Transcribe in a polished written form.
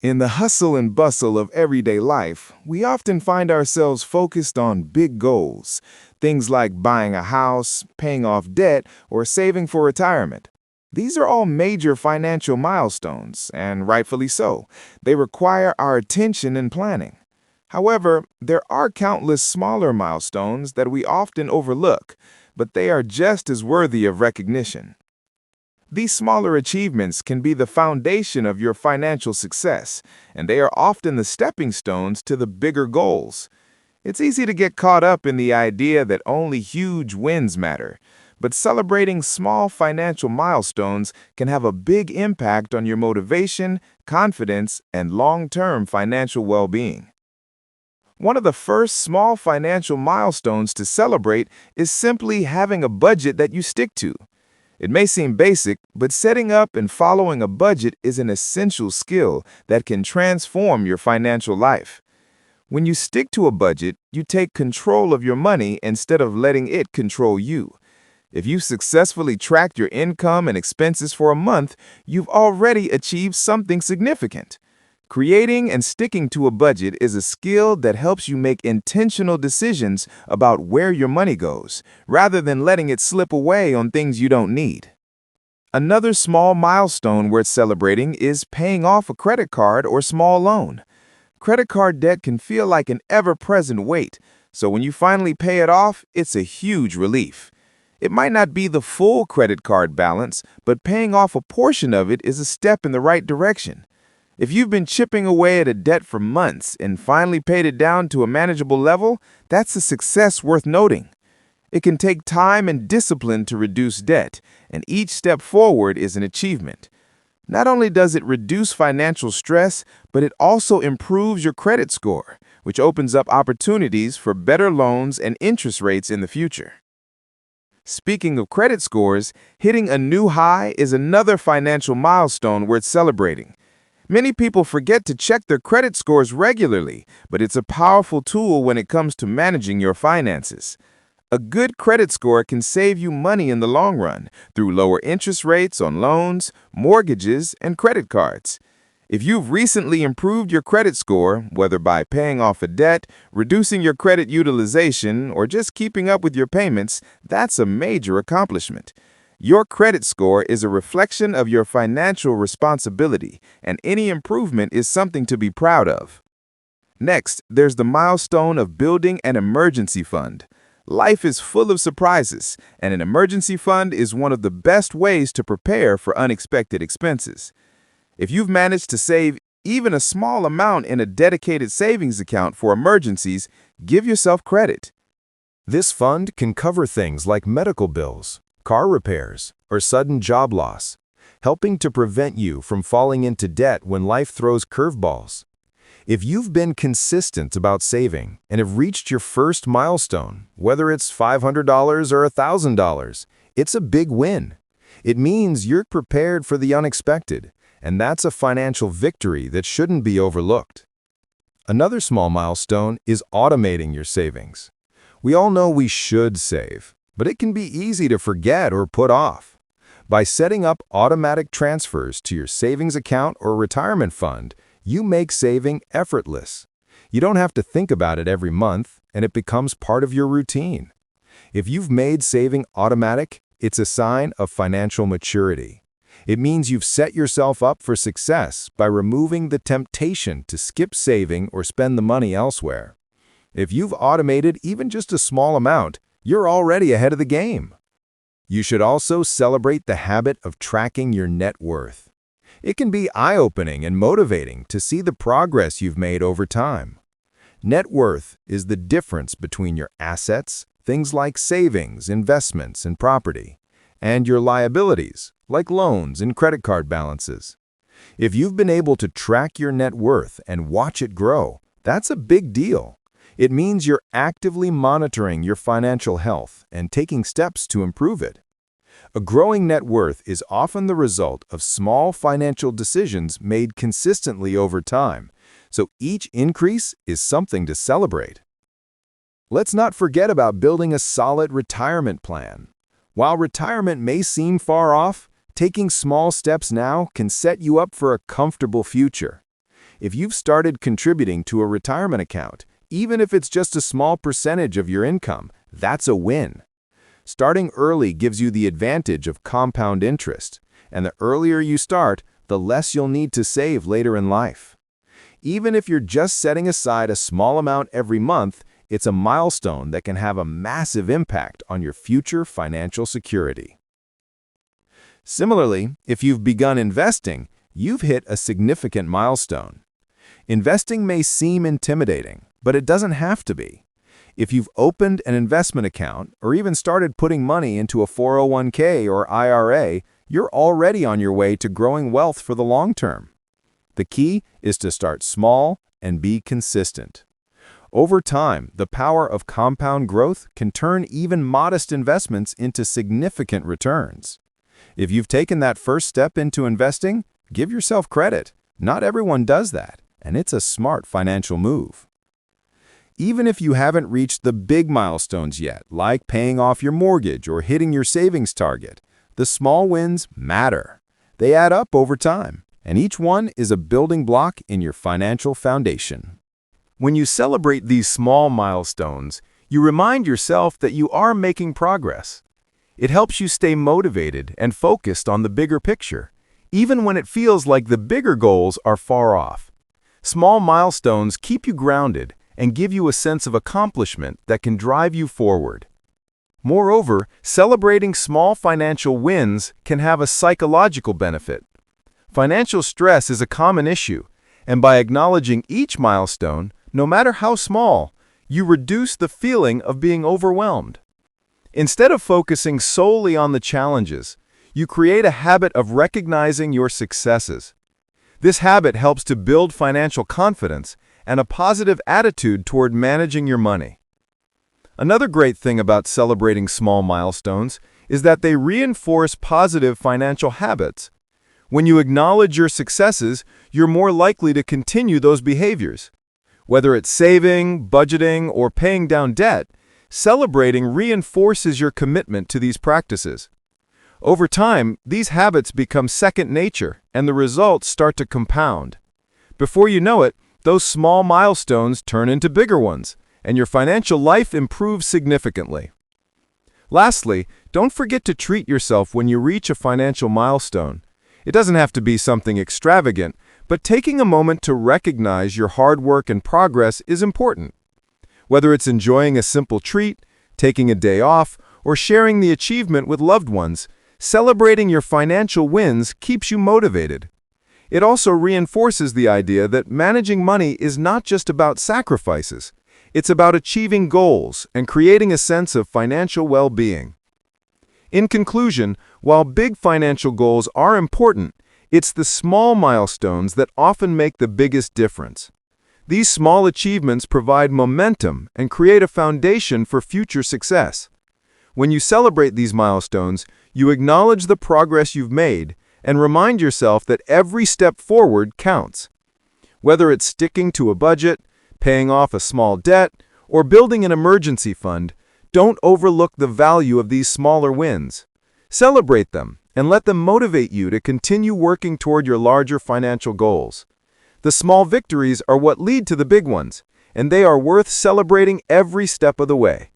In the hustle and bustle of everyday life, we often find ourselves focused on big goals, things like buying a house, paying off debt, or saving for retirement. These are all major financial milestones, and rightfully so. They require our attention and planning. However, there are countless smaller milestones that we often overlook, but they are just as worthy of recognition. These smaller achievements can be the foundation of your financial success, and they are often the stepping stones to the bigger goals. It's easy to get caught up in the idea that only huge wins matter, but celebrating small financial milestones can have a big impact on your motivation, confidence, and long-term financial well-being. One of the first small financial milestones to celebrate is simply having a budget that you stick to. It may seem basic, but setting up and following a budget is an essential skill that can transform your financial life. When you stick to a budget, you take control of your money instead of letting it control you. If you've successfully tracked your income and expenses for a month, you've already achieved something significant. Creating and sticking to a budget is a skill that helps you make intentional decisions about where your money goes, rather than letting it slip away on things you don't need. Another small milestone worth celebrating is paying off a credit card or small loan. Credit card debt can feel like an ever-present weight, so when you finally pay it off, it's a huge relief. It might not be the full credit card balance, but paying off a portion of it is a step in the right direction. If you've been chipping away at a debt for months and finally paid it down to a manageable level, that's a success worth noting. It can take time and discipline to reduce debt, and each step forward is an achievement. Not only does it reduce financial stress, but it also improves your credit score, which opens up opportunities for better loans and interest rates in the future. Speaking of credit scores, hitting a new high is another financial milestone worth celebrating. Many people forget to check their credit scores regularly, but it's a powerful tool when it comes to managing your finances. A good credit score can save you money in the long run through lower interest rates on loans, mortgages, and credit cards. If you've recently improved your credit score, whether by paying off a debt, reducing your credit utilization, or just keeping up with your payments, that's a major accomplishment. Your credit score is a reflection of your financial responsibility, and any improvement is something to be proud of. Next, there's the milestone of building an emergency fund. Life is full of surprises, and an emergency fund is one of the best ways to prepare for unexpected expenses. If you've managed to save even a small amount in a dedicated savings account for emergencies, give yourself credit. This fund can cover things like medical bills, car repairs, or sudden job loss, helping to prevent you from falling into debt when life throws curveballs. If you've been consistent about saving and have reached your first milestone, whether it's $500 or $1,000, it's a big win. It means you're prepared for the unexpected, and that's a financial victory that shouldn't be overlooked. Another small milestone is automating your savings. We all know we should save, but it can be easy to forget or put off. By setting up automatic transfers to your savings account or retirement fund, you make saving effortless. You don't have to think about it every month, and it becomes part of your routine. If you've made saving automatic, it's a sign of financial maturity. It means you've set yourself up for success by removing the temptation to skip saving or spend the money elsewhere. If you've automated even just a small amount, you're already ahead of the game. You should also celebrate the habit of tracking your net worth. It can be eye-opening and motivating to see the progress you've made over time. Net worth is the difference between your assets, things like savings, investments, and property, and your liabilities, like loans and credit card balances. If you've been able to track your net worth and watch it grow, that's a big deal. It means you're actively monitoring your financial health and taking steps to improve it. A growing net worth is often the result of small financial decisions made consistently over time, so each increase is something to celebrate. Let's not forget about building a solid retirement plan. While retirement may seem far off, taking small steps now can set you up for a comfortable future. If you've started contributing to a retirement account, even if it's just a small percentage of your income, that's a win. Starting early gives you the advantage of compound interest, and the earlier you start, the less you'll need to save later in life. Even if you're just setting aside a small amount every month, it's a milestone that can have a massive impact on your future financial security. Similarly, if you've begun investing, you've hit a significant milestone. Investing may seem intimidating, but it doesn't have to be. If you've opened an investment account or even started putting money into a 401k or IRA, you're already on your way to growing wealth for the long term. The key is to start small and be consistent. Over time, the power of compound growth can turn even modest investments into significant returns. If you've taken that first step into investing, give yourself credit. Not everyone does that, and it's a smart financial move. Even if you haven't reached the big milestones yet, like paying off your mortgage or hitting your savings target, the small wins matter. They add up over time, and each one is a building block in your financial foundation. When you celebrate these small milestones, you remind yourself that you are making progress. It helps you stay motivated and focused on the bigger picture, even when it feels like the bigger goals are far off. Small milestones keep you grounded and give you a sense of accomplishment that can drive you forward. Moreover, celebrating small financial wins can have a psychological benefit. Financial stress is a common issue, and by acknowledging each milestone, no matter how small, you reduce the feeling of being overwhelmed. Instead of focusing solely on the challenges, you create a habit of recognizing your successes. This habit helps to build financial confidence and a positive attitude toward managing your money. Another great thing about celebrating small milestones is that they reinforce positive financial habits. When you acknowledge your successes, you're more likely to continue those behaviors. Whether it's saving, budgeting, or paying down debt, celebrating reinforces your commitment to these practices. Over time, these habits become second nature, and the results start to compound. Before you know it, those small milestones turn into bigger ones, and your financial life improves significantly. Lastly, don't forget to treat yourself when you reach a financial milestone. It doesn't have to be something extravagant, but taking a moment to recognize your hard work and progress is important. Whether it's enjoying a simple treat, taking a day off, or sharing the achievement with loved ones, celebrating your financial wins keeps you motivated. It also reinforces the idea that managing money is not just about sacrifices. It's about achieving goals and creating a sense of financial well-being. In conclusion, while big financial goals are important, it's the small milestones that often make the biggest difference. These small achievements provide momentum and create a foundation for future success. When you celebrate these milestones, you acknowledge the progress you've made and remind yourself that every step forward counts. Whether it's sticking to a budget, paying off a small debt, or building an emergency fund, don't overlook the value of these smaller wins. Celebrate them and let them motivate you to continue working toward your larger financial goals. The small victories are what lead to the big ones, and they are worth celebrating every step of the way.